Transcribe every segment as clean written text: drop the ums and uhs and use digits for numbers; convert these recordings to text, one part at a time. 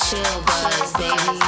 ChillBuzz, baby.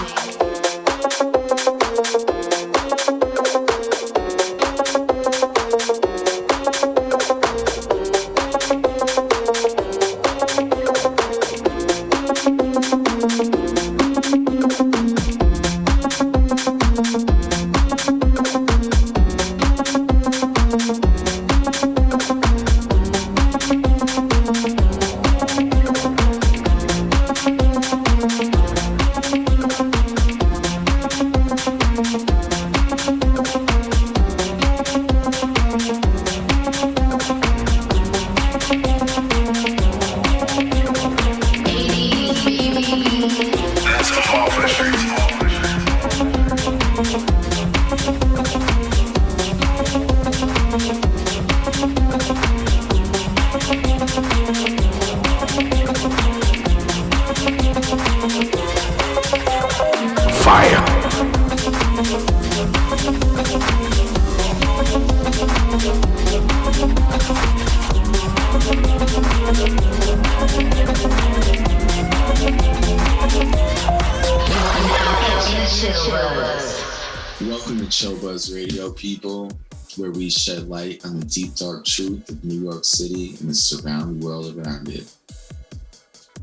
Welcome to ChillBuzz Radio, people, where we shed light on the deep, dark truth of New York City and the surrounding world around it.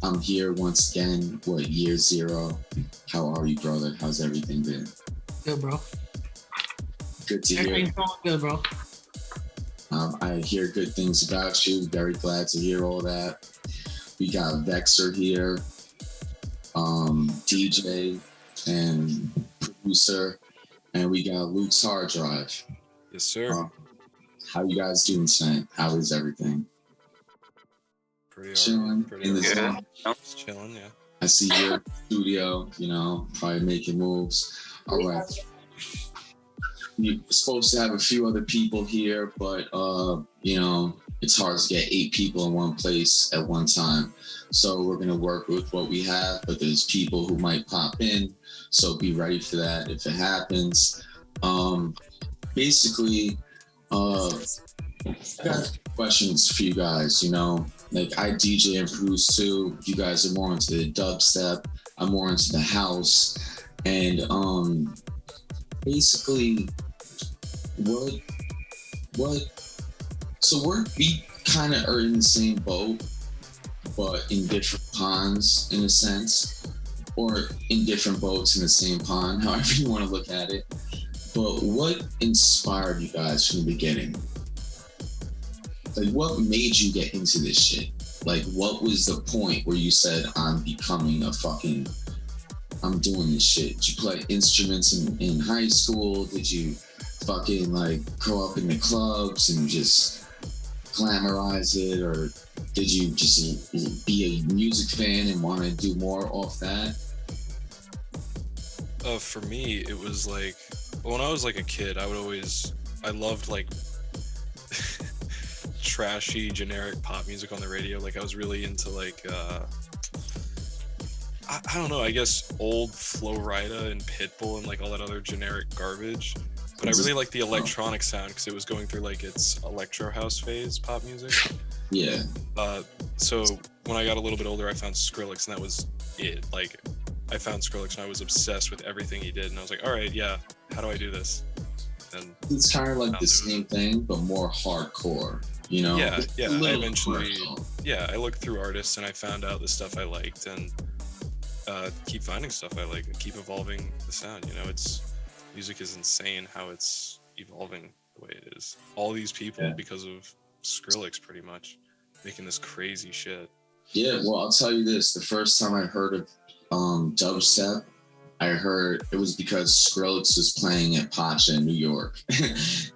I'm here once again with YearZero. How are you, brother? How's everything been? Good, bro. Good to hear. Everything's going good, bro. I hear good things about you. Very glad to hear all that. We got Vexer here, DJ and producer, and we got Luke's hard drive. Yes, sir. How you guys doing tonight? How is everything? Pretty chilling in the zone. Just chilling, yeah. I see your studio, probably making moves. All right. You're supposed to have a few other people here, but it's hard to get 8 people in one place at one time. So we're gonna work with what we have, but there's people who might pop in, so be ready for that if it happens. Basically, I got questions for you guys. Like I DJ and produce too. You guys are more into the dubstep. I'm more into the house, and basically, what? So we kind of are in the same boat, but in different ponds in a sense, or in different boats in the same pond, however you want to look at it. But what inspired you guys from the beginning? Like, what made you get into this shit? Like, what was the point where you said, I'm doing this shit? Did you play instruments in high school? Did you fucking grow up in the clubs and just glamorize it? Or did you just be a music fan and want to do more off that? For me, it was when I was a kid, I loved trashy generic pop music on the radio. I was really into I don't know, I guess old Flo Rida and Pitbull and all that other generic garbage. But I really liked the electronic sound because it was going through its electro house phase, pop music. Yeah. So when I got a little bit older, I found Skrillex, and that was it. I found Skrillex and I was obsessed with everything he did, and I was like, all right, yeah, how do I do this? And it's kind of like the same thing, but more hardcore, Yeah. I eventually, I looked through artists and I found out the stuff I liked, and keep finding stuff I like, and keep evolving the sound. Music is insane how it's evolving the way it is. All these people, because of Skrillex, pretty much making this crazy shit. Yeah, well, I'll tell you this: the first time I heard of dubstep, I heard it was because Skrillex was playing at Pacha in New York,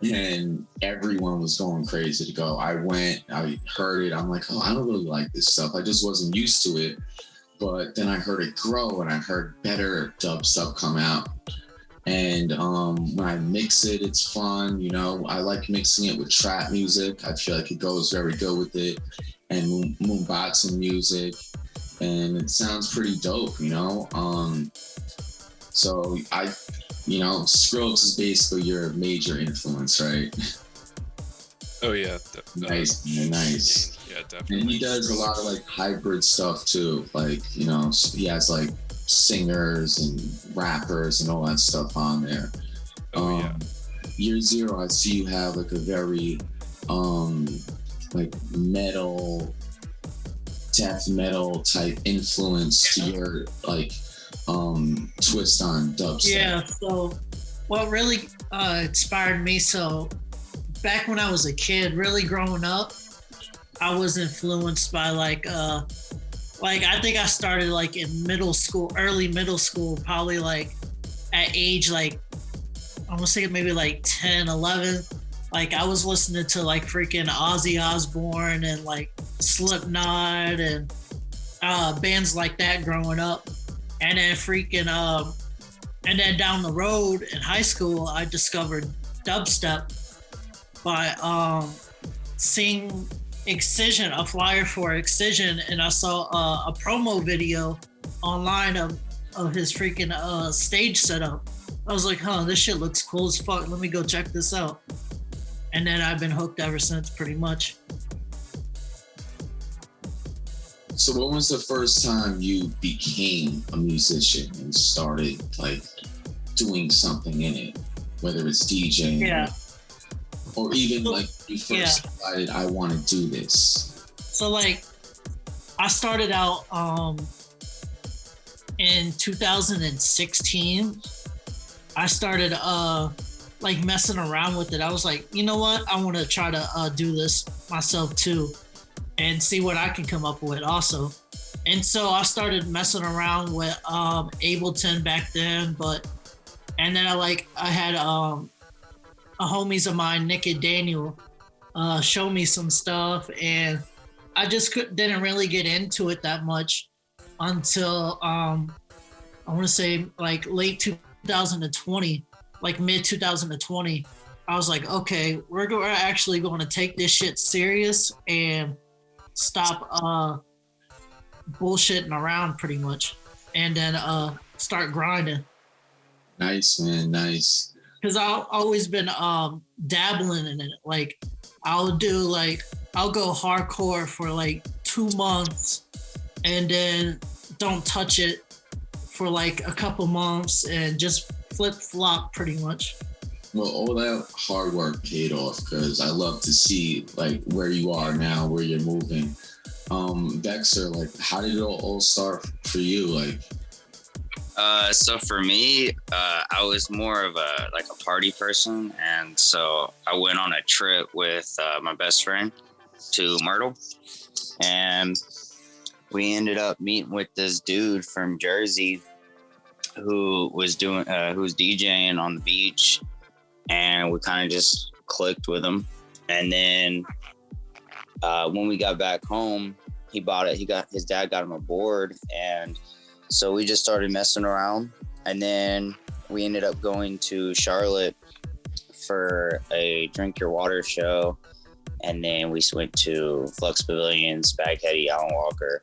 and everyone was going crazy to go. I went, I heard it. I'm like, oh, I don't really like this stuff. I just wasn't used to it. But then I heard it grow, and I heard better dubstep come out. And when I mix it, it's fun. I like mixing it with trap music. I feel like it goes very good with it, and Moombatsu music, and it sounds pretty dope. So Skrillex is basically your major influence, right? Oh yeah. Nice. Yeah, definitely. And he does a lot of hybrid stuff too. He has singers and rappers and all that stuff on there. YearZero, I see you have like a very like metal, death metal type influence to your like twist on dubstep. Yeah, so what really inspired me, so back when I was a kid, really growing up, I was influenced by like I think I started like in middle school, early middle school, probably like at age like I want to say maybe like 10, 11. Like I was listening to like freaking Ozzy Osbourne and like Slipknot and bands like that growing up. And then freaking and then down the road in high school, I discovered dubstep by seeing Excision, a flyer for Excision, and I saw a promo video online of his freaking stage setup. I was like, this shit looks cool as fuck. Let me go check this out. And then I've been hooked ever since, pretty much. So when was the first time you became a musician and started like doing something in it? Whether it's DJing or even like you first decided I want to do this. So like I started out in 2016. I started like messing around with it. I was like, you know what? I want to try to do this myself too and see what I can come up with also. And so I started messing around with Ableton back then, and then I had a homies of mine, Nick and Daniel, show me some stuff, and I just didn't really get into it that much until I want to say like late 2020, like mid 2020. I was like, okay, we're actually going to take this shit serious and stop bullshitting around pretty much, and then start grinding. Nice, man, nice. Because I've always been dabbling in it. Like I'll go hardcore for like 2 months and then don't touch it for like a couple months and just flip flop pretty much. Well, all that hard work paid off, because I love to see like where you are now, where you're moving. Vexer, like how did it all start for you? Like so for me, I was more of a party person, and so I went on a trip with my best friend to Myrtle, and we ended up meeting with this dude from Jersey who was DJing on the beach, and we kind of just clicked with him. And then when we got back home, his dad got him a board, and so we just started messing around. And then we ended up going to Charlotte for a Drink Your Water show. And then we went to Flux Pavilions, Bagheady, Alan Walker.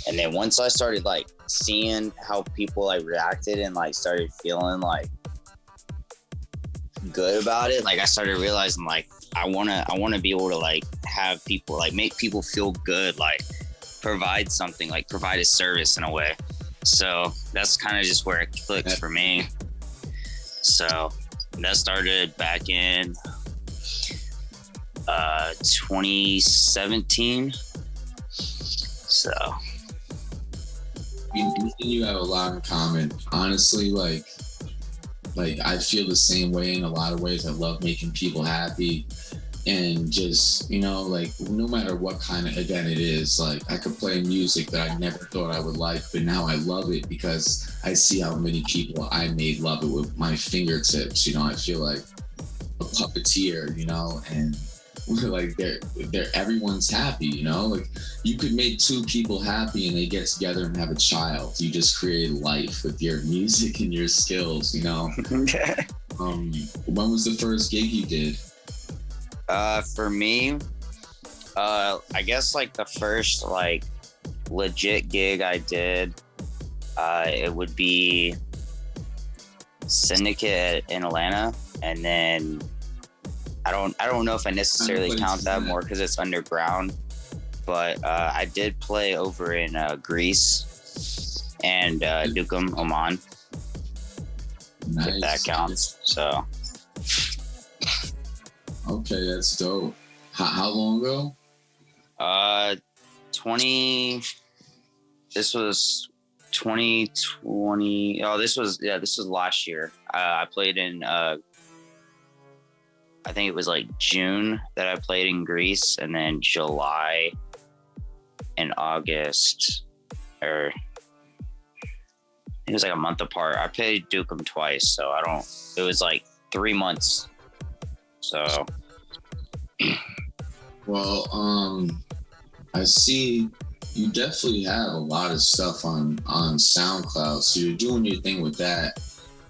And then once I started like seeing how people like reacted and like started feeling like good about it, like I started realizing like I wanna be able to like have people like make people feel good, like provide something, like provide a service in a way. So that's kind of just where it clicked for me. So that started back in 2017. So me and you have a lot in common. Honestly, like I feel the same way in a lot of ways. I love making people happy, and just, you know, like no matter what kind of event it is, like I could play music that I never thought I would like, but now I love it because I see how many people I made love it with my fingertips. You know, I feel like a puppeteer, you know, and like they're everyone's happy, you know, like you could make two people happy and they get together and have a child. You just create life with your music and your skills, you know. Okay. When was the first gig you did? For me, I guess like the first like legit gig I did, it would be Syndicate in Atlanta, and then I don't know if I necessarily count that more because it's underground, but I did play over in Greece, and Dukum Oman. Nice. If that counts. So. Okay, that's dope. How long ago? This was 2020. Oh, this was last year. I played in I think it was like June that I played in Greece, and then July and August, or it was like a month apart. I played Dukem twice, so it was like 3 months. So well, I see you definitely have a lot of stuff on SoundCloud, so you're doing your thing with that.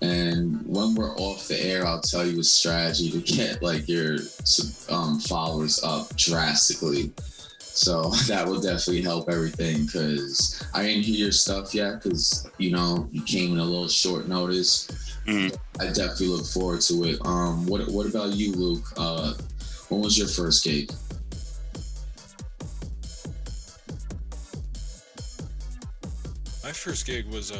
And when we're off the air, I'll tell you a strategy to get like your followers up drastically. So that will definitely help everything, because I didn't hear your stuff yet because, you know, you came in a little short notice. I definitely look forward to it. What about you, Luke? When was your first gig? My first gig was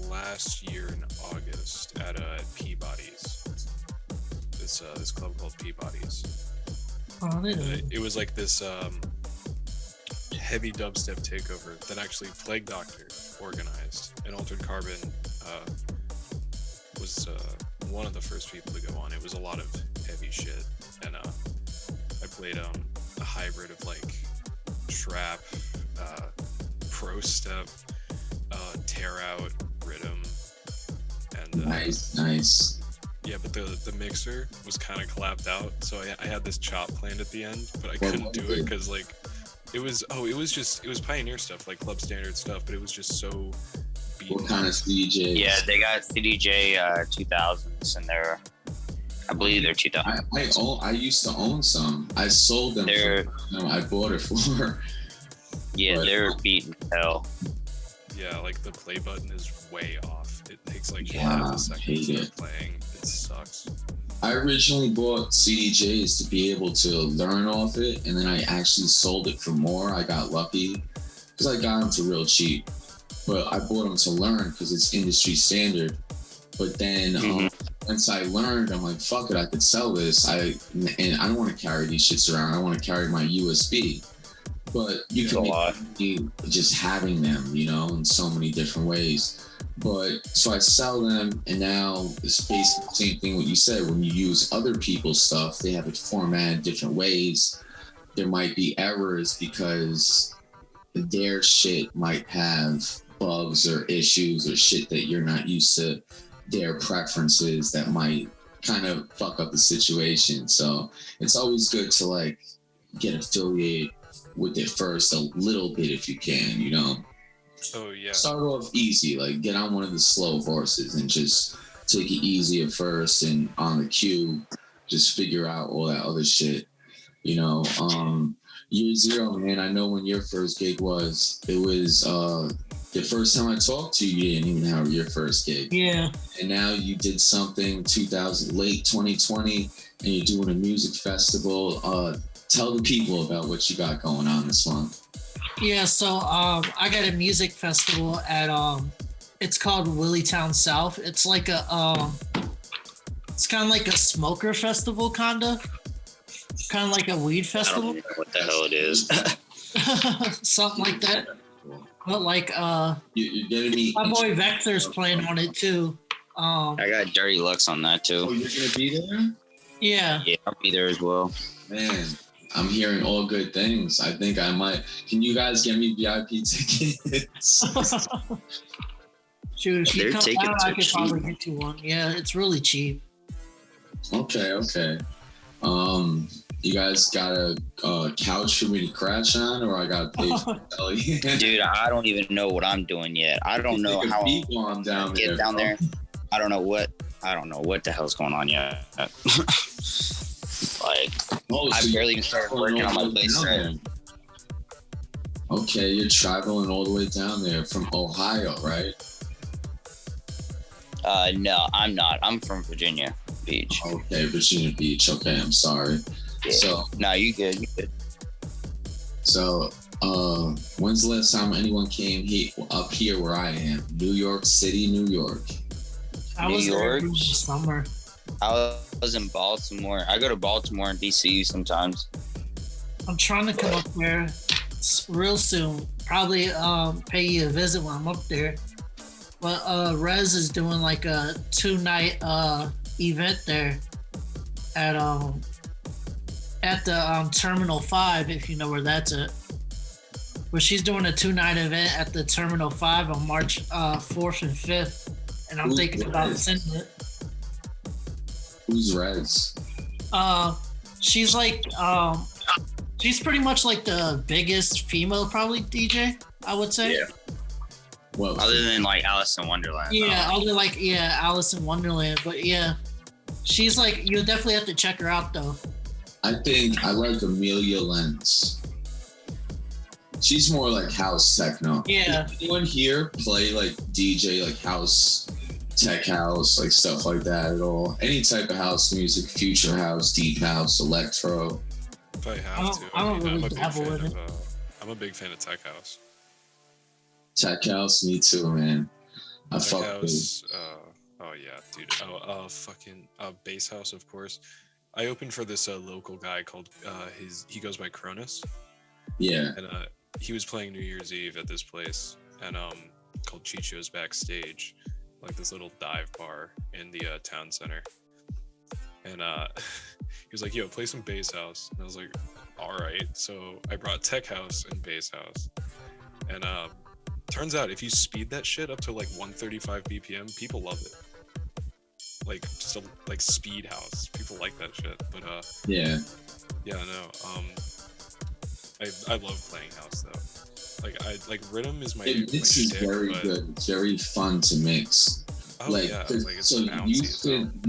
last year in August at Peabody's. This club called Peabody's. Oh, It was like this heavy dubstep takeover that actually Plague Doctor organized, and Altered Carbon was one of the first people to go on. It was a lot of heavy shit, and I played a hybrid of like trap, pro step, tear out rhythm, and Nice. Yeah, but the mixer was kind of clapped out, so I had this chop planned at the end, but I couldn't do it because like it was Pioneer stuff, like club standard stuff, but it was just so beaten. What kind of CDJ? yeah, they got CDJ 2000s in there. I believe they're 2000. I used to own some. I sold them. I bought it for. Yeah, they're beaten hell. Yeah, like the play button is way off. It takes like Yeah, half a second to hate start playing. It sucks. I originally bought CDJs to be able to learn off it, and then I actually sold it for more. I got lucky because I got them for real cheap, but I bought them to learn because it's industry standard. But then once I learned, I'm like, fuck it, I could sell this. And I don't want to carry these shits around. I want to carry my USB. But you can make just having them, you know, in so many different ways. But so I sell them, and now it's basically the same thing what you said. When you use other people's stuff, they have it formatted different ways. There might be errors because their shit might have bugs or issues or shit that you're not used to, their preferences that might kind of fuck up the situation. So it's always good to like get affiliated with it first a little bit if you can, you know. Oh yeah. Start off easy, like get on one of the slow horses and just take it easy at first, and on the cue, just figure out all that other shit, you know. YearZero, man, I know when your first gig was. It was the first time I talked to you, you didn't even have your first gig. Yeah. And now you did something late 2020, and you're doing a music festival. Tell the people about what you got going on this month. Yeah, so I got a music festival at it's called Willitown South. It's like it's kind of like a smoker festival, kind of like a weed festival. I don't know what the hell it is. Something like that. But like You're gonna be my boy Vexer's playing on it too. I got Dirty Lux on that too. Oh, you're gonna be there? Yeah. Yeah, I'll be there as well. Man, I'm hearing all good things. I think I might. Can you guys get me VIP tickets? Shoot, if you Their come tickets down, are I could probably cheap. get you one. Yeah, it's really cheap. Okay. You guys got a couch for me to crash on, or I got to pay for the telly? Dude, I don't even know what I'm doing yet. I don't know how I'm down get there, down bro. there. I don't know what the hell's going on yet. Like, Oh, I so barely even started working on my place yet. Okay, you're traveling all the way down there from Ohio, right? No, I'm not. I'm from Virginia Beach. Okay, Virginia Beach. Okay, I'm sorry. Yeah. So No, you good. So When's the last time anyone came up here where I am? New York City, New York. I was there in the summer. I was in Baltimore. I go to Baltimore and DC sometimes. I'm trying to come up there real soon. Probably pay you a visit when I'm up there. But Rez is doing like a 2-night event there at the Terminal 5, if you know where that's at. Where she's doing a 2-night event at the Terminal 5 on March 4th and 5th. And I'm thinking about sending it. Who's Rez? She's like she's pretty much like the biggest female probably DJ, I would say. Yeah. Well, other than like Alice in Wonderland. Yeah, other like Alice in Wonderland. But yeah. She's like, you'll definitely have to check her out though. I think I like Amelia Lenz. She's more like house techno. Yeah. Does anyone here play like DJ, like house, tech house, like stuff like that at all? Any type of house music, future house, deep house, electro? If I have to, I'm a big fan of tech house. Tech house, me too, man. I Tech fuck house, oh yeah, dude. Fucking bass house, of course. I opened for this local guy called he goes by Cronus. Yeah. And he was playing New Year's Eve at this place, and called Chicho's Backstage, like this little dive bar in the town center. And he was like, "Yo, play some bass house." And I was like, "All right." So I brought tech house and bass house, and turns out if you speed that shit up to like 135 BPM, people love it. Like just like speed house, people like that shit. But yeah, no. I love playing house though. Like rhythm is my. Mix is very good. It's very fun to mix. Oh, like, yeah, like so you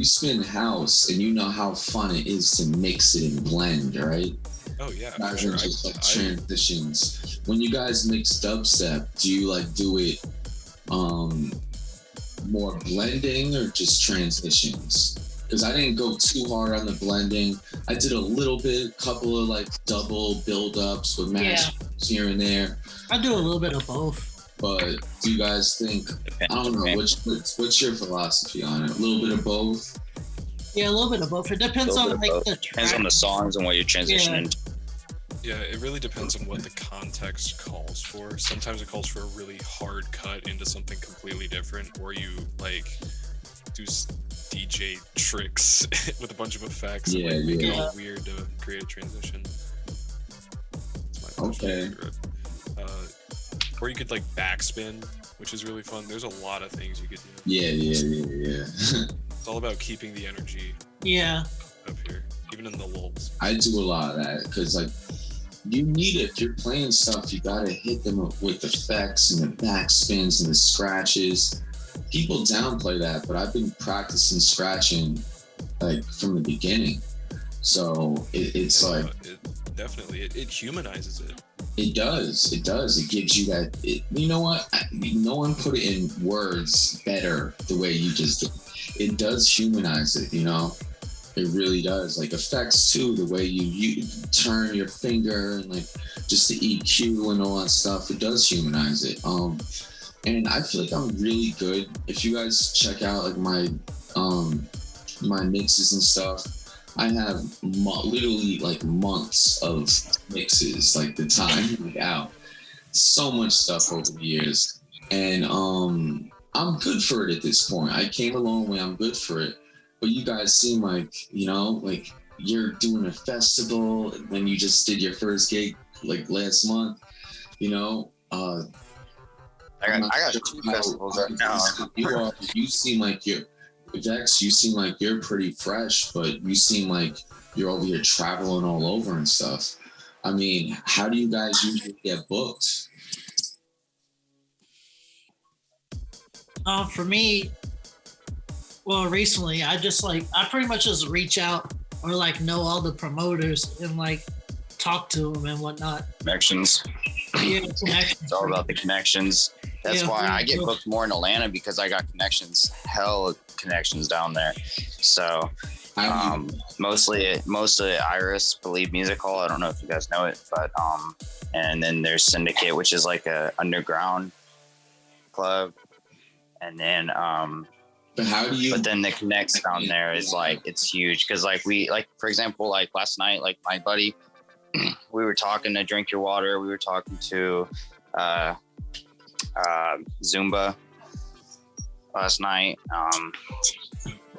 spin house, and you know how fun it is to mix it and blend, right? Oh yeah, rather than just like transitions. When you guys mix dubstep, do you like do it more blending or just transitions? Because I didn't go too hard on the blending. I did a little bit, couple of like double build-ups with mashups here and there. I do a little bit of both. But do you guys think, I don't know, what's your philosophy on it? A little bit of both? Yeah, a little bit of both. It depends on like the track. Depends on the songs and what you're transitioning. Yeah, it really depends on what the context calls for. Sometimes it calls for a really hard cut into something completely different, or you like do DJ tricks with a bunch of effects and like make it all weird to create a transition. That's my favorite. Or you could like backspin, which is really fun. There's a lot of things you could do. Yeah. It's all about keeping the energy up here, even in the lulls. I do a lot of that because like you need it. If you're playing stuff, you gotta hit them with effects and the backspins and the scratches. People downplay that, but I've been practicing scratching like from the beginning. So it's like it humanizes it. It does. It gives you that. You know what? No one put it in words better the way you just did. It does humanize it, you know? It really does. Like effects too, the way you turn your finger and like just the EQ and all that stuff. It does humanize it. And I feel like I'm really good. If you guys check out like my mixes and stuff, I have literally like months of mixes, like the time like out. So much stuff over the years. And I'm good for it at this point. I came a long way, I'm good for it. But you guys seem like, you know, like you're doing a festival and then you just did your first gig like last month, you know. I got 2 festivals right now. You seem like Vex, you seem like you're pretty fresh, but you seem like you're over here traveling all over and stuff. I mean, how do you guys usually get booked? For me, well, recently I pretty much just reach out or like know all the promoters and like talk to them and whatnot. Connections. Yeah, connections. It's all about the connections. That's why I get booked more in Atlanta because I got connections, hell connections down there. So Mostly Iris Believe Music Hall. I don't know if you guys know it, but and then there's Syndicate, which is like a underground club, and then but then the Connects down there is like, it's huge because like for example, like last night, like my buddy, we were talking to Drink Your Water, we were talking to Zumba last night.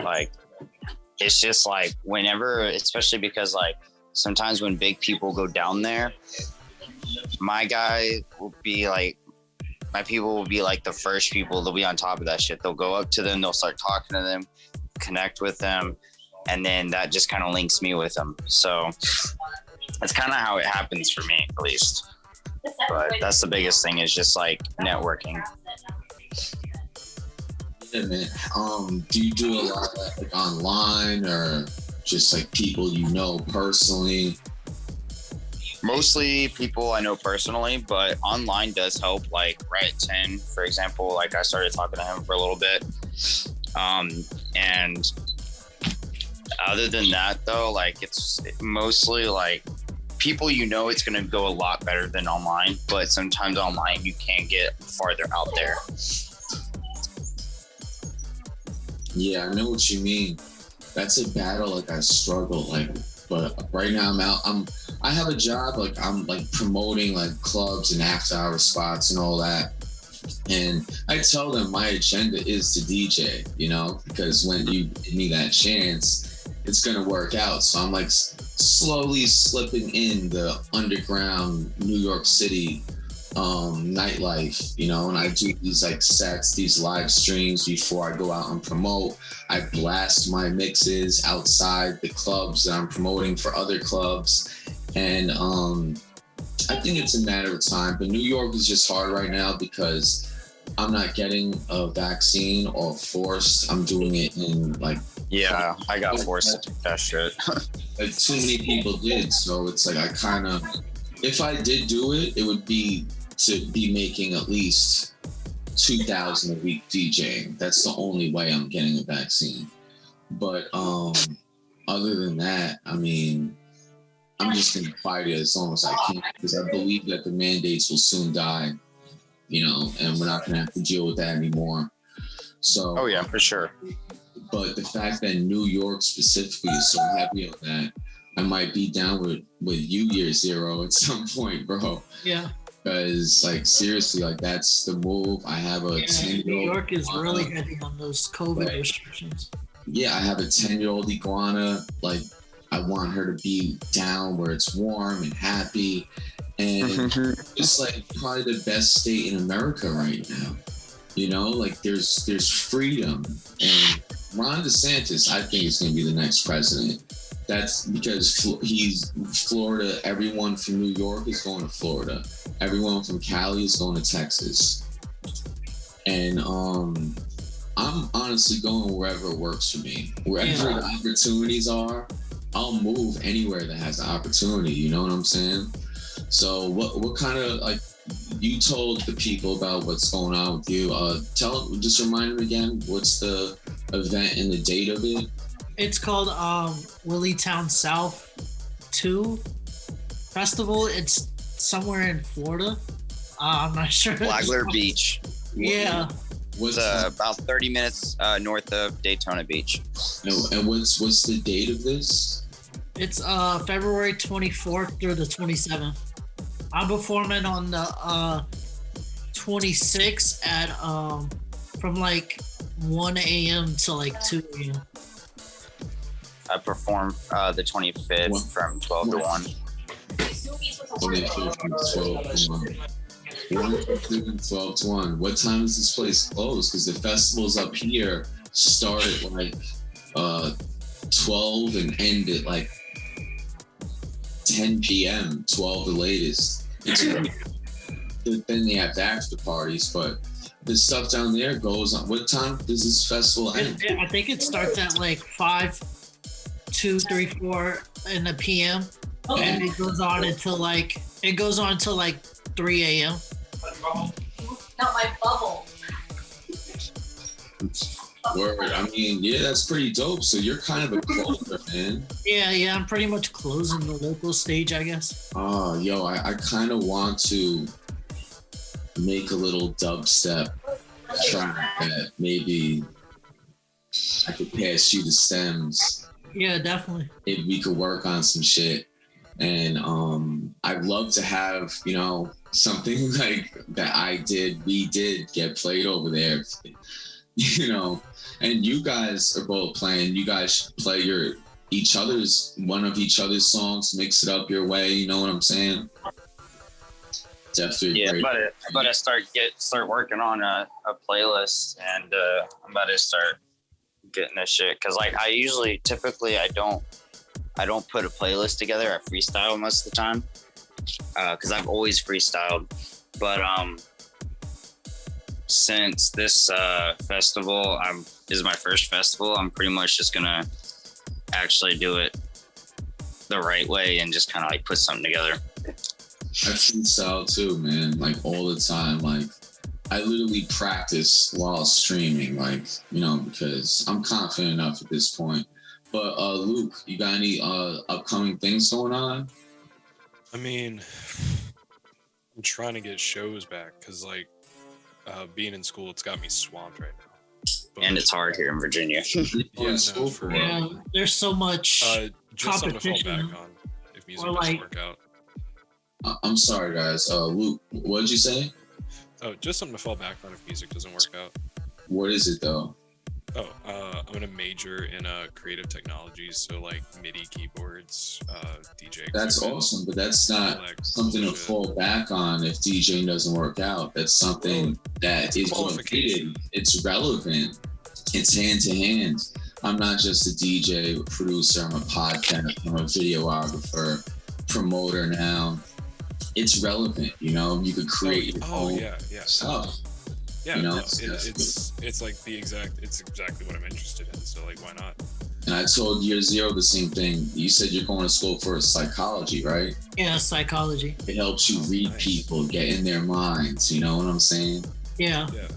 Like it's just like whenever, especially because like sometimes when big people go down there, my people will be like the first people. They'll be on top of that shit. They'll go up to them, they'll start talking to them, connect with them, and then that just kind of links me with them. So that's kind of how it happens for me, at least. But that's the biggest thing, is just like networking. Yeah, man. Do you do a lot of that like online, or just like people you know personally? Mostly people I know personally, but online does help. Like Riot 10, for example, like I started talking to him for a little bit. And other than that though, like it's mostly like people you know, it's going to go a lot better than online, but sometimes online you can get farther out there. Yeah, I know what you mean. That's a battle like I struggle like, but right now I have a job, like I'm like promoting like clubs and after hour spots and all that. And I tell them my agenda is to DJ, you know, because when you give me that chance, it's going to work out. So I'm like slowly slipping in the underground New York City nightlife, you know, and I do these like sets, these live streams before I go out and promote. I blast my mixes outside the clubs that I'm promoting for other clubs. And I think it's a matter of time, but New York is just hard right now because I'm not getting a vaccine or forced. I'm doing it in like, yeah, I got forced to do that shit. Like too many people did. So it's like, I kind of, if I did do it, it would be to be making at least 2,000 a week DJing. That's the only way I'm getting a vaccine. But other than that, I mean, I'm just gonna fight it as long as I can, because I believe that the mandates will soon die, you know, and we're not gonna have to deal with that anymore. So oh yeah, for sure. But the fact that New York specifically is so heavy on that, I might be down with you, YearZero, at some point, bro. Yeah. Because like seriously, like that's the move. I have a 10-year-old. New York is really heavy on those COVID restrictions. Yeah, I have a 10-year-old iguana. Like I want her to be down where it's warm and happy, and it's like probably the best state in America right now. You know, like there's freedom, and Ron DeSantis, I think, is going to be the next president. That's because he's Florida. Everyone from New York is going to Florida. Everyone from Cali is going to Texas. And I'm honestly going wherever wherever for me. Wherever the opportunities are, I'll move anywhere that has the opportunity. You know what I'm saying? So what kind of, like, you told the people about what's going on with you. Just remind them again, what's the event and the date of it? It's called Willitown South 2 Festival. It's somewhere in Florida. I'm not sure. Flagler Beach. Yeah. What's about 30 minutes north of Daytona Beach. And what's the date of this? It's February 24th through the 27th. I'm performing on the 26th at from like 1 a.m. to like 2 a.m. I perform the 25th from 12 to 1. 25th from 12 to 1. 12 to 1. What time is this place closed? Because the festivals up here start at like 12 and end at like 10 p.m. 12 the latest. Then they have the after parties, but the stuff down there goes on. What time does this festival end? I think it starts at like 5, 2, 3, 4 in the p.m. And it goes on until like 3 a.m. Not my bubble. Word. I mean, yeah, that's pretty dope. So you're kind of a closer, man. Yeah, I'm pretty much closing the local stage, I guess. Oh, yo, I kind of want to make a little dubstep track that maybe I could pass you the stems. Yeah, definitely. Maybe we could work on some shit. And I'd love to have, something like that we did get played over there, and you guys are both playing. You guys play one of each other's songs, mix it up your way. You know what I'm saying? Definitely. Yeah, I'm about to start working on a playlist, and I'm about to start getting this shit. Cause like typically I don't put a playlist together. I freestyle most of the time. Cause I've always freestyled, but since this festival is my first festival, I'm pretty much just gonna actually do it the right way and just kind of like put something together. I freestyle too, man. Like all the time. Like I literally practice while streaming, because I'm confident enough at this point. But Luke, you got any upcoming things going on? I mean, I'm trying to get shows back because being in school, it's got me swamped right now. But, and it's hard here in Virginia. There's so much just something to fall competition. back on if music doesn't work out. I'm sorry, guys. Luke, what did you say? Oh, just something to fall back on if music doesn't work out. What is it though? Oh, I'm gonna major in creative technologies, so like MIDI keyboards, DJ. That's awesome, but that's not something to fall back on if DJing doesn't work out. That's something that is related. It's relevant. It's hand to hand. I'm not just a DJ, producer. I'm a podcast. I'm a videographer, promoter now. It's relevant, you could create your own stuff. Yeah, it's like it's exactly what I'm interested in. So like, why not? And I told YearZero the same thing. You said you're going to school for psychology, right? Yeah, psychology. It helps you read people, get in their minds. You know what I'm saying? Yeah. Yeah.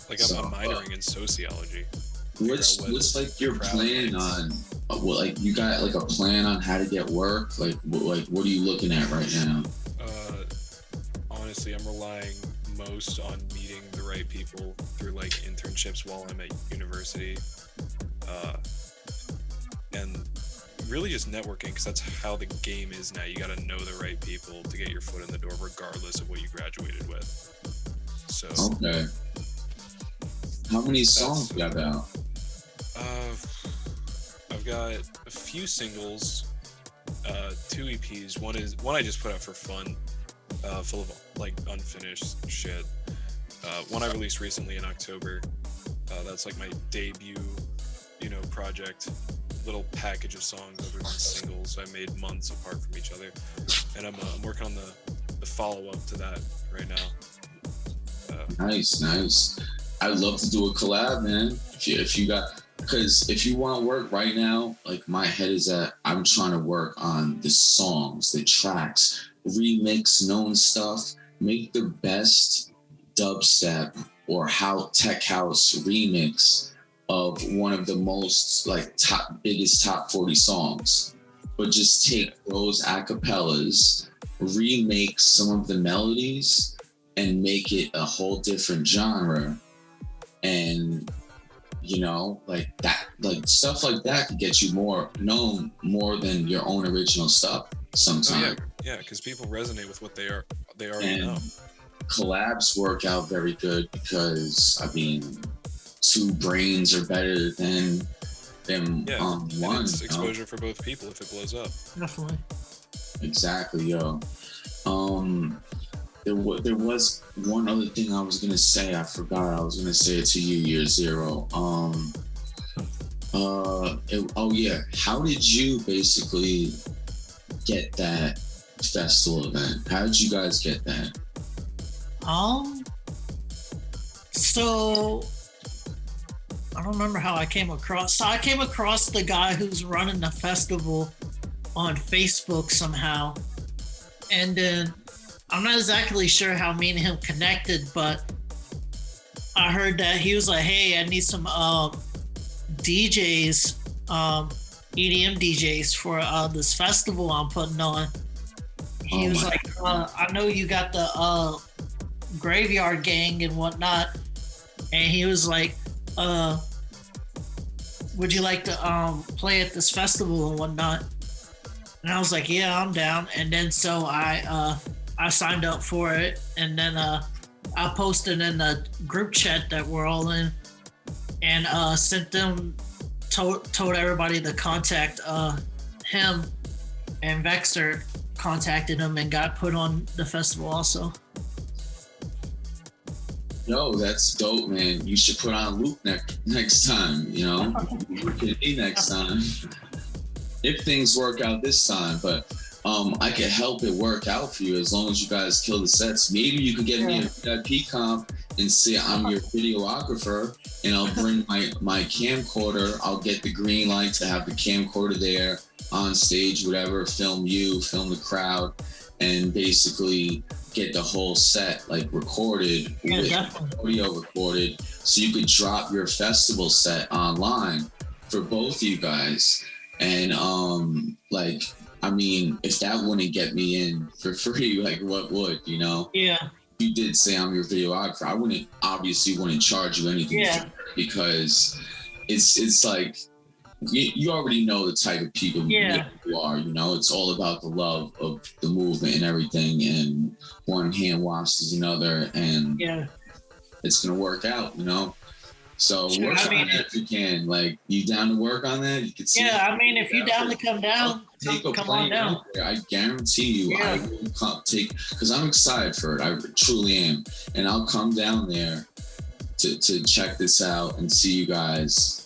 Like I'm minoring in sociology. What's like your plan on? You got like a plan on how to get work? Like what are you looking at right now? Honestly, I'm relying most on meeting the right people through like internships while I'm at university, and really just networking, because that's how the game is now. You got to know the right people to get your foot in the door, regardless of what you graduated with. So okay, how many songs you got out? I've got a few singles, 2 EPs. One I just put out for fun. Full of like unfinished shit. One I released recently in October. That's like my debut, project. Little package of songs other than singles I made months apart from each other, and I'm working on the follow up to that right now. Nice. I'd love to do a collab, man. If you got, because if you want to work right now, like my head is at, I'm trying to work on the songs, the tracks. Remix known stuff, make the best dubstep or tech house remix of one of the most biggest top 40 songs, but just take those acapellas, remake some of the melodies, and make it a whole different genre. And like that, like stuff like that could get you more known than your own original stuff sometimes. Yeah, because people resonate with what they already know. Collabs work out very good because, I mean, 2 brains are better than one. It's exposure for both people if it blows up. Definitely. Exactly, yo. There was one other thing I was gonna say. I forgot. I was gonna say it to you, YearZero. How did you basically get that festival event? How did you guys get that? So I don't remember how I came across. So I came across the guy who's running the festival on Facebook somehow, and then I'm not exactly sure how me and him connected, but I heard that he was like, "Hey, I need some DJs, EDM DJs for this festival I'm putting on. He was like, I know you got the Graveyard Gang and whatnot, and he was like, would you like to play at this festival and whatnot? And I was like, yeah, I'm down. And then so I signed up for it, and then I posted in the group chat that we're all in, and sent them, told everybody to contact him, and Vexer contacted him and got put on the festival also. Yo, that's dope, man. You should put on Luke next time, you know? Next time. If things work out this time, but I can help it work out for you as long as you guys kill the sets. Maybe you could get me a VIP comp and say I'm your videographer, and I'll bring my camcorder. I'll get the green light to have the camcorder there on stage, whatever, film you, film the crowd, and basically get the whole set like recorded with audio recorded, so you could drop your festival set online for both you guys. And like, I mean, if that wouldn't get me in for free, like what would, you know? Yeah. You did say I'm your videographer. I wouldn't charge you anything for it, because it's like you already know the type of people you are, you know. It's all about the love of the movement and everything, and one hand washes another, and it's gonna work out, you know. So work on that if you can. Like, you down to work on that? You can see. Yeah, I mean, if you down to come down, come on down. I guarantee you, I will come because I'm excited for it. I truly am, and I'll come down there to check this out and see you guys.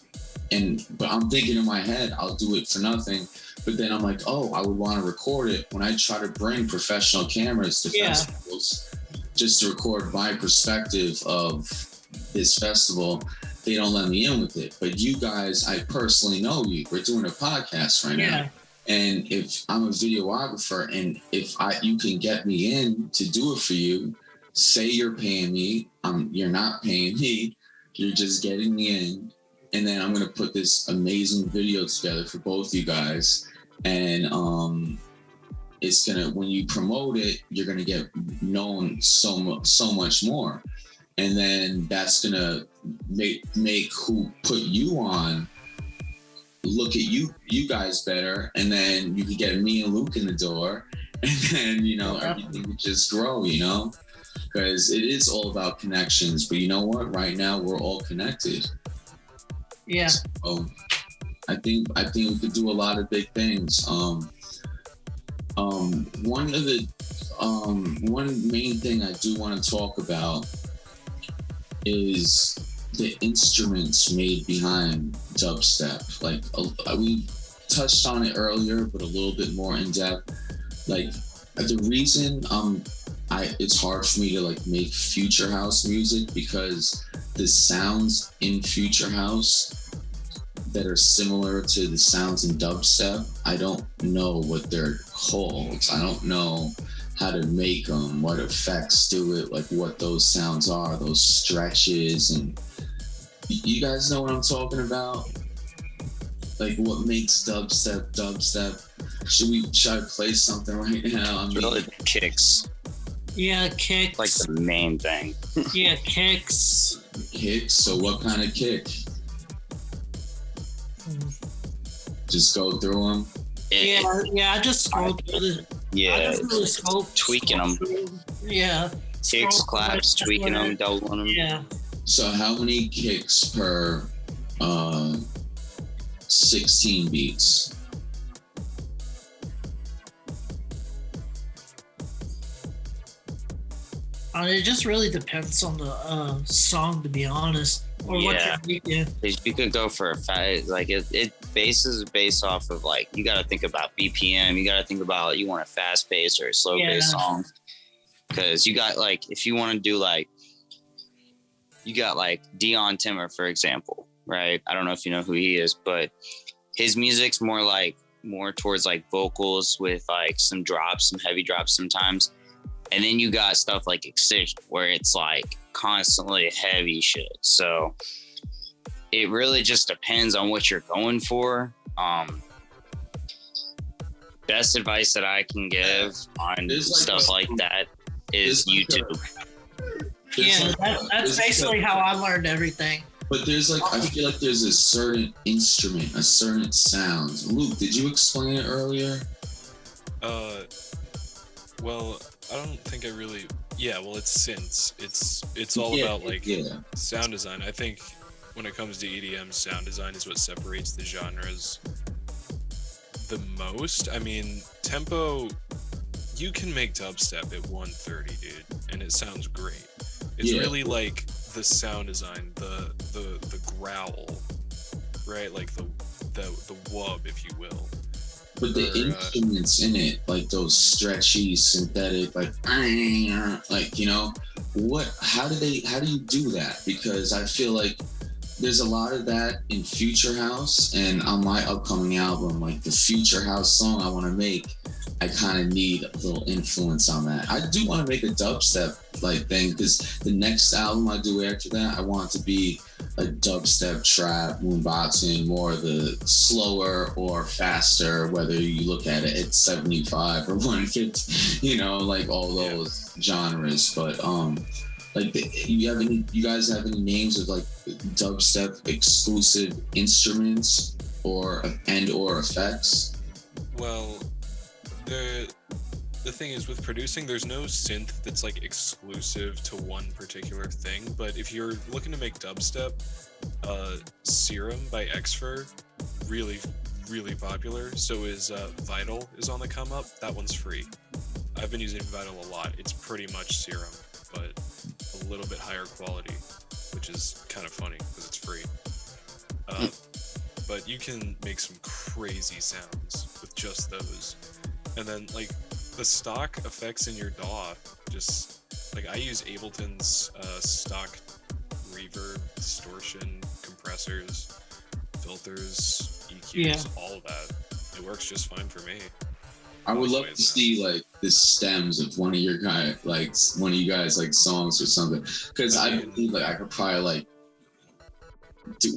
But I'm thinking in my head, I'll do it for nothing. But then I'm like, oh, I would want to record it when I try to bring professional cameras to festivals, just to record my perspective of this festival. They don't let me in with it. But you guys, I personally know you. We're doing a podcast right now. And if I'm a videographer, and if you can get me in to do it for you, say you're paying me. You're not paying me. You're just getting me in. And then I'm going to put this amazing video together for both you guys. And it's going to, when you promote it, you're going to get known so much more. And then that's going to make who put you on look at you guys better. And then you can get me and Luke in the door. And then, you know, everything would just grow, you know, because it is all about connections. But you know what? Right now, we're all connected. Yeah. So I think we could do a lot of big things. One main thing I do want to talk about is the instruments made behind dubstep. Like, we touched on it earlier, but a little bit more in depth. Like, the reason it's hard for me to like make future house music, because the sounds in future house that are similar to the sounds in dubstep, I don't know what they're called. I don't know how to make them, what effects do it, like what those sounds are, those stretches, and you guys know what I'm talking about? Like, what makes dubstep? Should I play something right now? I mean, really the kicks. Yeah, kicks. Like the main thing. Yeah, kicks. Kicks? So what kind of kick? Just go through them? Yeah, I just scrolled through the... Yeah, I just really tweaking them. Yeah. Kicks, claps, tweaking them, doubling them. Yeah. So how many kicks per 16 beats? It just really depends on the song, to be honest, or what you're making. You could go for a fight. Like it based off of, like, you got to think about BPM. You got to think about, you want a fast pace or a slow pace song, because you got, like, if you want to do, like, you got like Dion Timmer, for example, right? I don't know if you know who he is, but his music's more towards like vocals with like some drops, some heavy drops sometimes. And then you got stuff like Excision, where it's like constantly heavy shit. So it really just depends on what you're going for. Best advice that I can give on stuff like that is YouTube. Yeah, that's basically how I learned everything. But there's like, I feel like there's a certain instrument, a certain sound. Luke, did you explain it earlier? Well, I don't think I really. Yeah, well, it's synths. It's all about like sound design. I think when it comes to EDM, sound design is what separates the genres the most. I mean, tempo. You can make dubstep at 130, dude, and it sounds great. It's really like the sound design, the growl, right? Like the wub, if you will. But the instruments in it, like those stretchy, synthetic, like you know, how do you do that? Because I feel like there's a lot of that in Future House, and on my upcoming album, like the Future House song I want to make, I kind of need a little influence on that. I do want to make a dubstep like thing, because the next album I do after that, I want it to be a dubstep, trap, moonboxing, more of the slower or faster, whether you look at it at 75 or 150, you know, like all those genres. But like, you guys have any names of like dubstep exclusive instruments or effects? Well, the thing is, with producing, there's no synth that's like exclusive to one particular thing. But if you're looking to make dubstep, Serum by Xfer, really, really popular. So is Vital is on the come up. That one's free. I've been using Vital a lot. It's pretty much Serum, but a little bit higher quality, which is kind of funny because it's free. But you can make some crazy sounds with just those. And then like the stock effects in your DAW, just like I use Ableton's stock reverb, distortion, compressors, filters, EQs, all of that. It works just fine for me. I would love to see like the stems of one of you guys like songs or something, because I believe like I could probably like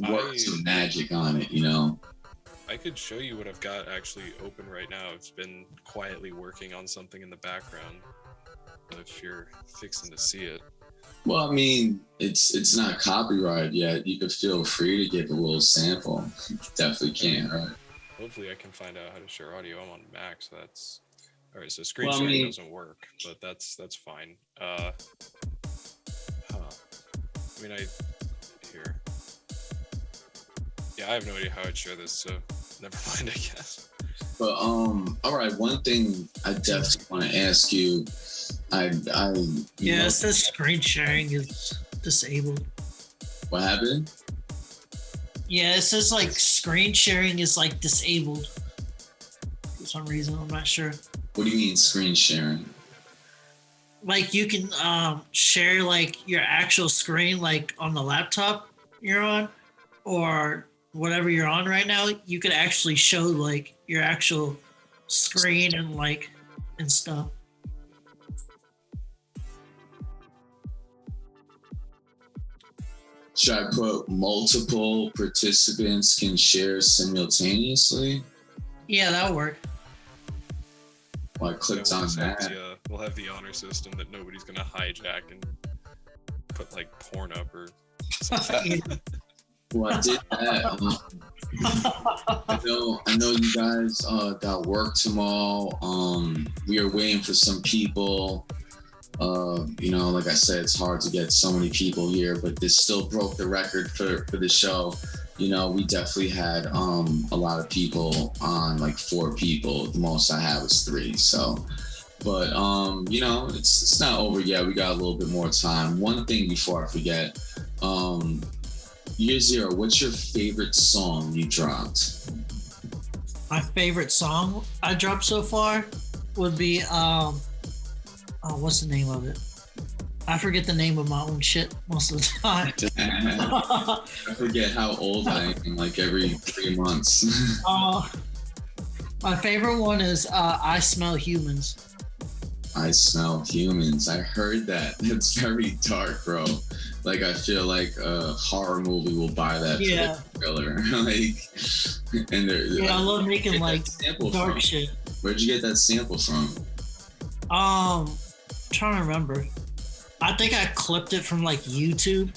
work some magic on it, you know. I could show you what I've got actually open right now. I've been quietly working on something in the background, if you're fixing to see it. Well, I mean, it's not copyrighted yet. You could feel free to give a little sample. You definitely can, right? Hopefully I can find out how to share audio. I'm on Mac, so that's all right. So screen sharing doesn't work, but that's fine. I mean, here. Yeah, I have no idea how I'd share this, so never mind, I guess. But all right, one thing I definitely want to ask you, it says screen sharing is disabled. What happened? Yeah, it says like screen sharing is like disabled for some reason. I'm not sure. What do you mean screen sharing? Like you can share like your actual screen, like on the laptop you're on, or whatever you're on right now. You could actually show like your actual screen and stuff. Should I put multiple participants can share simultaneously? Yeah, that'll work. Well, I clicked on that. We'll have the honor system that nobody's gonna hijack and put like porn up or something. Well, I did that. I know you guys got work tomorrow. We are waiting for some people. You know, like I said, it's hard to get so many people here, but this still broke the record for the show. You know, we definitely had a lot of people on, like 4 people. The most I had was 3. So, but you know, it's not over yet. We got a little bit more time. One thing before I forget, YearZero, what's your favorite song you dropped? My favorite song I dropped so far would be what's the name of it? I forget the name of my own shit most of the time. I forget how old I am, like every 3 months. My favorite one is I Smell Humans. I Smell Humans. I heard that. It's very dark, bro. Like, I feel like a horror movie will buy that trailer. Like, and they're I love making like dark from? shit. Where'd you get that sample from? Trying to remember. I think I clipped it from like YouTube,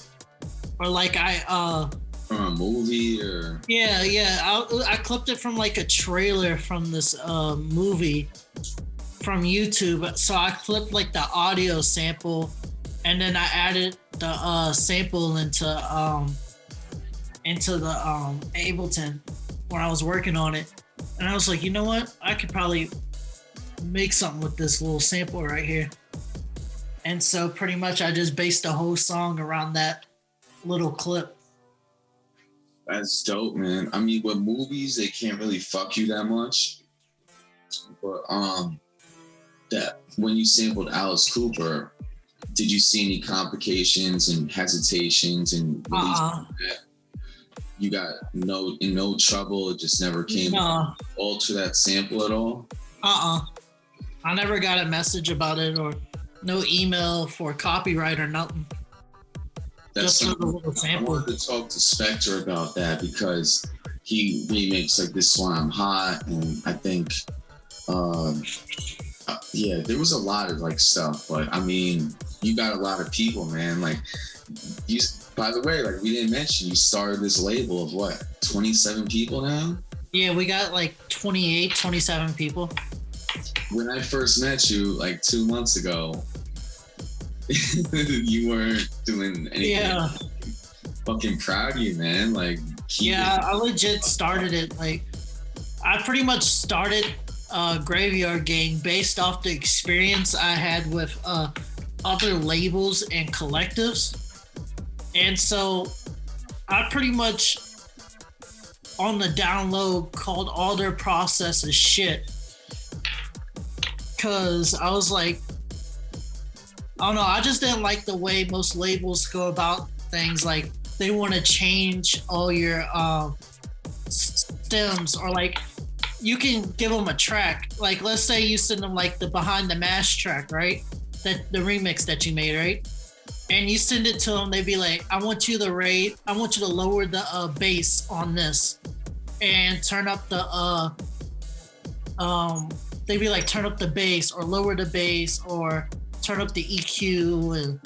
or like from a movie, or I clipped it from like a trailer from this movie from YouTube. So I clipped like the audio sample, and then I added the sample into the Ableton when I was working on it, and I was like, you know what, I could probably make something with this little sample right here. And so pretty much I just based the whole song around that little clip. That's dope, man. I mean, with movies, they can't really fuck you that much. But that when you sampled Alice Cooper, did you see any complications and hesitations and you got no trouble? It just never came to alter that sample at all? I never got a message about it, or no email for copyright or nothing. That's just for the little sample. I wanted to talk to Spectre about that, because he remixed like This One I'm Hot, and I think there was a lot of like stuff, but I mean, you got a lot of people, man. Like, you, by the way, like we didn't mention, you started this label of what, 27 people now? Yeah, we got like 28, 27 people. When I first met you like 2 months ago, you weren't doing anything. Yeah. Fucking proud of you, man. Like, I legit started it. Like, I pretty much started Graveyard Gang based off the experience I had with other labels and collectives. And so I pretty much, on the download, called all their processes shit. Cause I was like, I don't know, I just didn't like the way most labels go about things. Like, they want to change all your stems, or like, you can give them a track. Like, let's say you send them like the Behind the Mash track, right? That the remix that you made, right? And you send it to them, they'd be like, I want you to lower the bass on this, and turn up the they'd be like, turn up the bass, or lower the bass, or turn up the EQ, and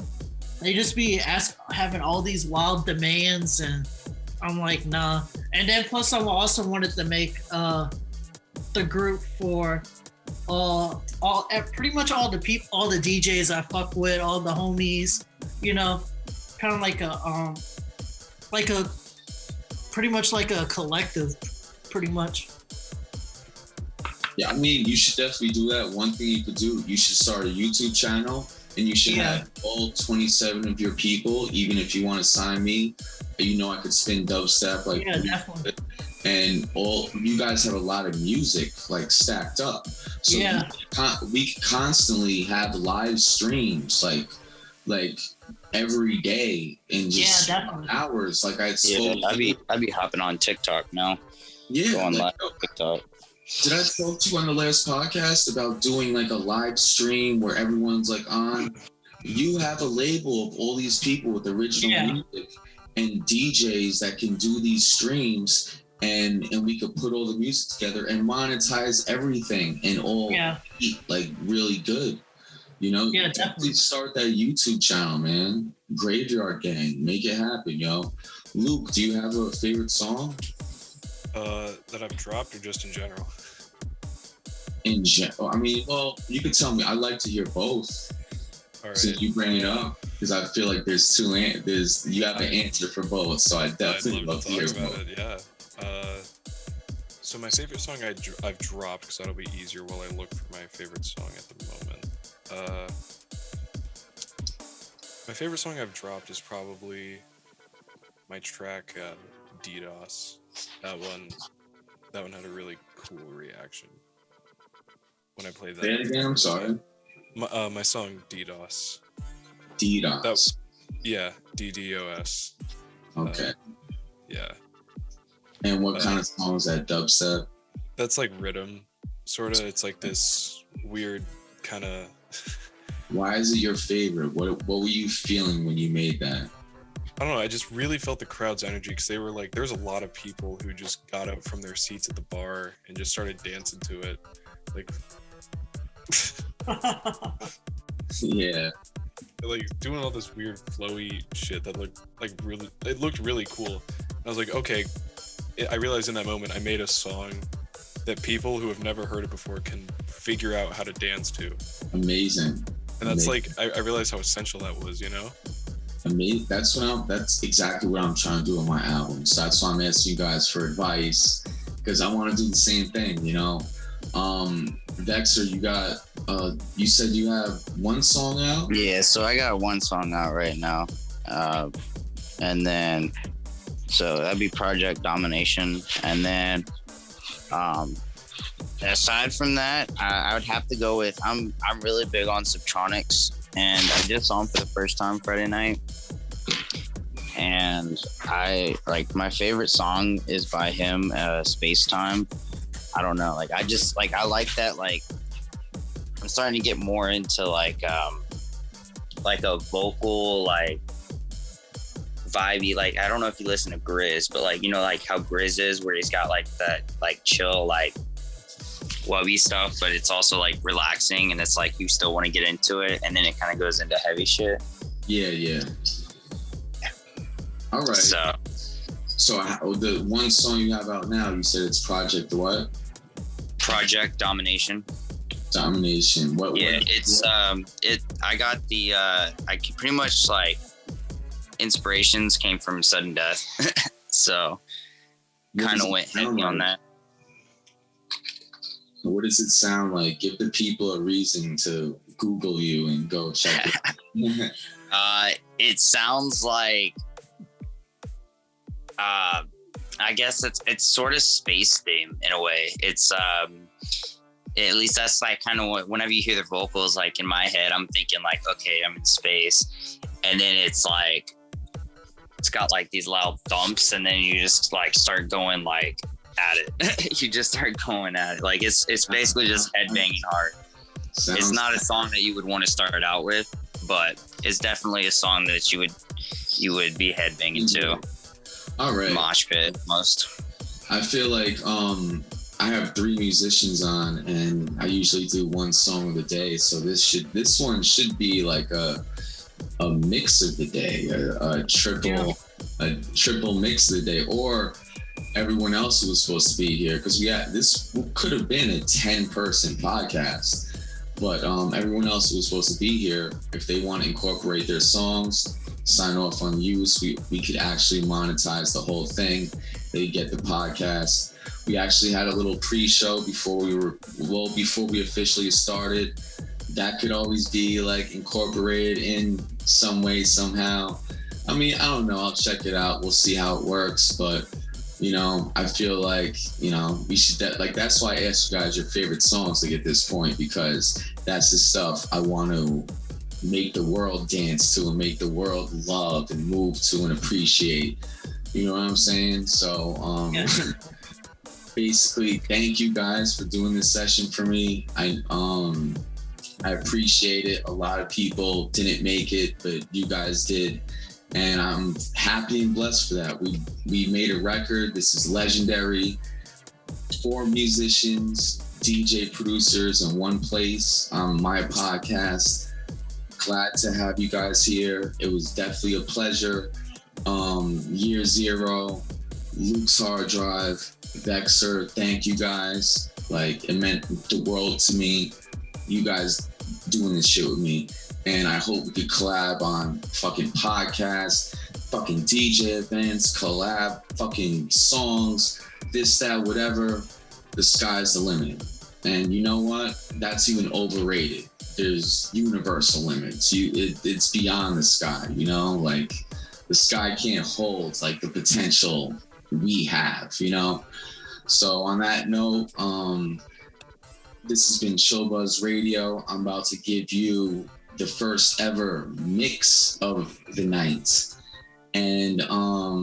they just be having all these wild demands, and I'm like, nah. And then plus I also wanted to make the group for pretty much all the people, all the DJs I fuck with, all the homies, you know, kind of like a pretty much like a collective, pretty much. Yeah, I mean, you should definitely do that. One thing you could do, you should start a YouTube channel, and you should have all 27 of your people. Even if you want to sign me, you know, I could spin dubstep, like, definitely. And all you guys have a lot of music like stacked up, so we constantly have live streams like every day, and just hours. Like I'd be hopping on TikTok now. Yeah, going live on TikTok. Did I talk to you on the last podcast about doing like a live stream where everyone's like on? You have a label of all these people with original music and DJs that can do these streams, and we could put all the music together and monetize everything, and all eat like really good. You know, definitely start that YouTube channel, man. Graveyard Gang, make it happen, yo. Luke, do you have a favorite song? That I've dropped, or just in general? In general, I mean, well, you could tell me. I'd like to hear both. All right. Since you bring it up, because I feel like you have an answer for both, so I definitely love to hear about both. it. Yeah. So my favorite song I've dropped, because that'll be easier while I look for my favorite song at the moment. My favorite song I've dropped is probably my track DDoS. That one had a really cool reaction when I played that. Say it again, I'm sorry. My song DDoS. DDoS. DDoS. Okay. Yeah. And what kind of song is that? Dubstep? That's like rhythm, sort of. It's like this weird kind of Why is it your favorite? What were you feeling when you made that? I don't know. I just really felt the crowd's energy because they were like, there's a lot of people who just got up from their seats at the bar and just started dancing to it. Like, Yeah. like doing all this weird flowy shit that looked like really, it looked really cool. And I was like, okay, I realized in that moment I made a song that people who have never heard it before can figure out how to dance to. Amazing. And that's Amazing. like, I realized how essential that was, you know? That's exactly what I'm trying to do on my album. So that's why I'm asking you guys for advice, because I want to do the same thing, you know. Vexer, you said you have one song out? Yeah, so I got one song out right now. And then, so that'd be Project Domination. And then, aside from that, I would have to go with, I'm really big on Subtronics, and I did a song for the first time Friday night. And I like, my favorite song is by him, Space Time. I don't know, like I just like, I like that, like I'm starting to get more into like a vocal, like vibey, like I don't know if you listen to Grizz, but like, you know, like how Grizz is, where he's got like that like chill, like wubby stuff, but it's also like relaxing, and it's like you still want to get into it, and then it kind of goes into heavy shit. All right. So the one song you have out now, you said it's Project what? Project Domination. Domination. What? Yeah, what, it's what? I got the I pretty much like inspirations came from Sudden Death, so kind of went heavy on that. What does it sound like? Give the people a reason to Google you and go check it. It sounds like I guess it's sort of space theme in a way. It's at least that's like kind of what, whenever you hear the vocals, like in my head, I'm thinking like, okay, I'm in space. And then it's like, it's got like these loud thumps, and then you just like start going like at it. You just start going at it. Like it's basically just headbanging hard. It's not a song that you would want to start out with, but it's definitely a song that you would be headbanging to. All right. Mosh pit most. I feel like I have 3 musicians on, and I usually do one song of the day. So this one should be like a mix of the day, a triple mix of the day, or everyone else who was supposed to be here, because this could have been a 10-person podcast, but everyone else who was supposed to be here, if they want to incorporate their songs, sign off on use, we could actually monetize the whole thing. They get the podcast. We actually had a little pre-show before we officially started. That could always be like incorporated in some way, somehow. I mean, I don't know. I'll check it out. We'll see how it works. But, you know, I feel like, you know, we should, that's why I asked you guys your favorite songs to get this point, because that's the stuff I want to make the world dance to and make the world love and move to and appreciate. You know what I'm saying? So, basically, thank you guys for doing this session for me. I appreciate it. A lot of people didn't make it, but you guys did. And I'm happy and blessed for that. We made a record. This is legendary. 4 musicians, DJ producers in one place on my podcast. Glad to have you guys here. It was definitely a pleasure. YearZero, Luke's Hard Drive, Vexer, thank you guys. Like, it meant the world to me. You guys doing this shit with me, and I hope we could collab on fucking podcasts, fucking DJ events, collab fucking songs, this, that, whatever. The sky's the limit. And you know what? That's even overrated. There's universal limits. It's beyond the sky, you know? Like, the sky can't hold like the potential we have, you know? So on that note, this has been ChillBuzz Radio. I'm about to give you the first ever mix of the night. And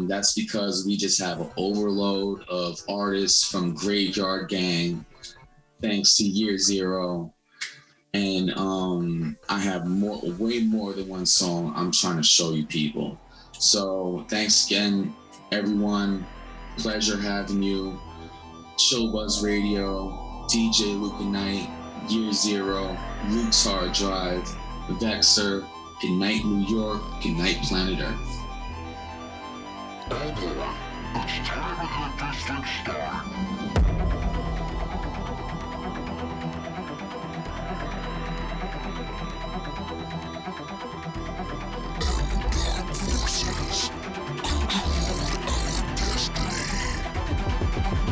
that's because we just have an overload of artists from Graveyard Gang, thanks to YearZero. and I have way more than one song I'm trying to show you people. So thanks again, everyone. Pleasure having you. ChillBuzz Radio, DJ Luca Knight, YearZero, Luke's Hard Drive, Vexer, Good Night New York, Good Night Planet Earth. It's time to get this thing started.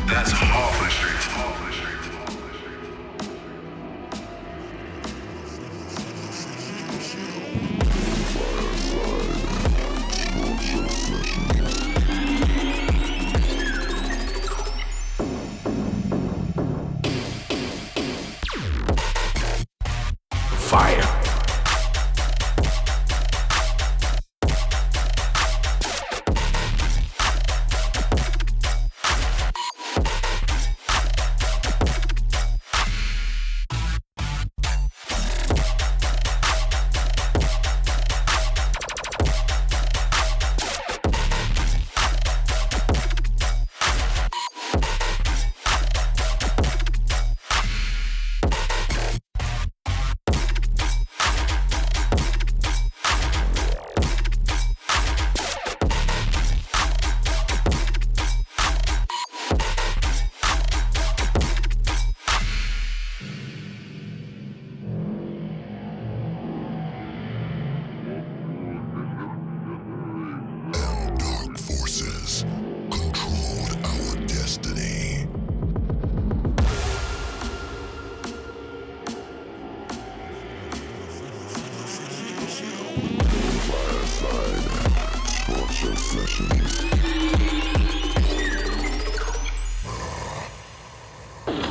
That's Hoffman Street. Fire.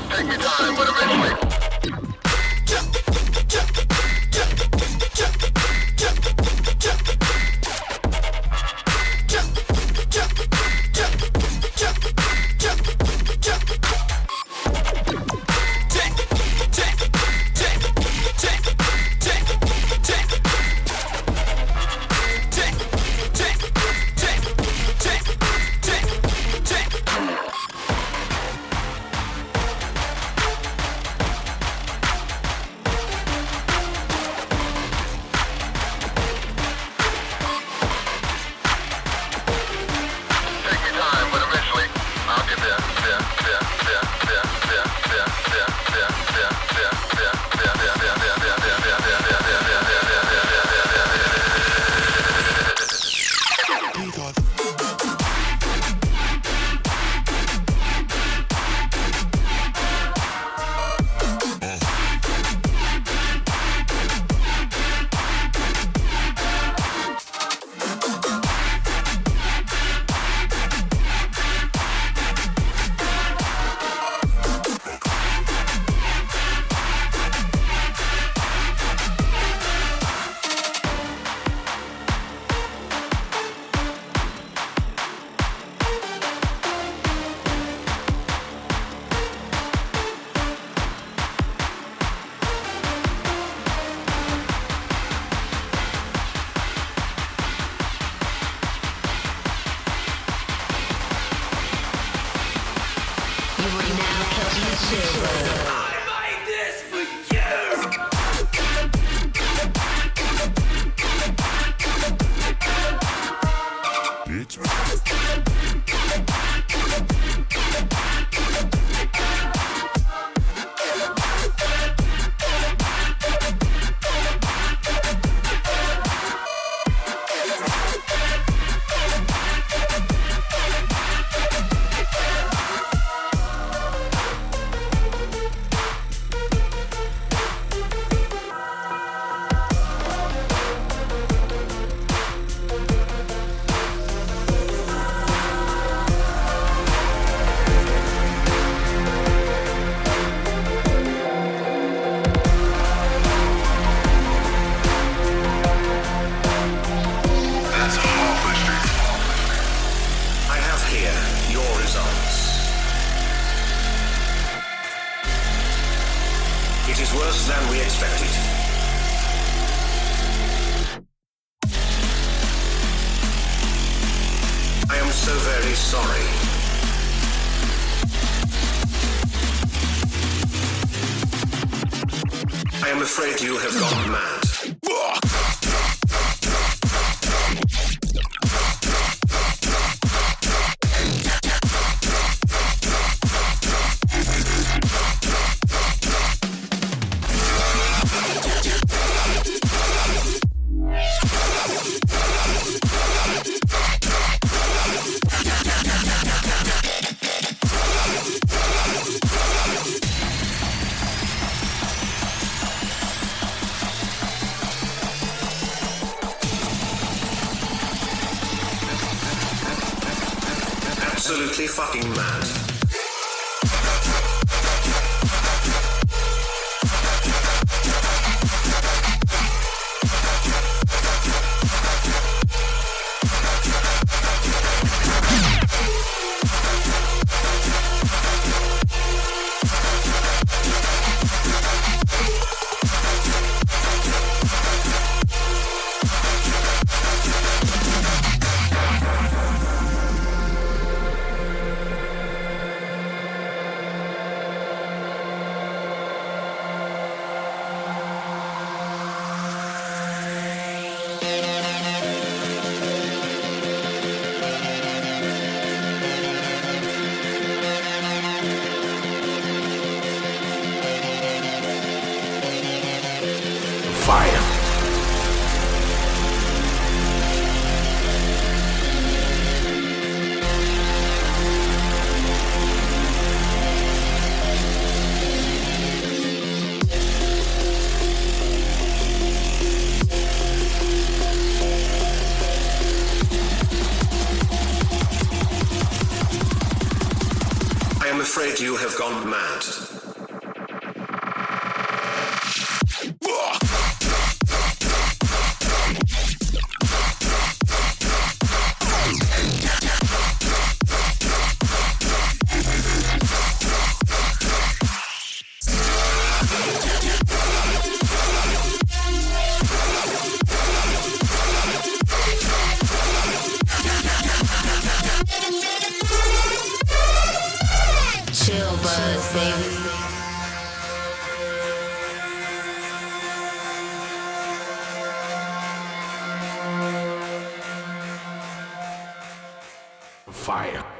Take your time, but eventually. It is worse than we expected. I am so very sorry. I am afraid you have gone mad. Absolutely fucking mad. Fire. I am afraid you have gone mad. ChillBuzz, baby. Fire.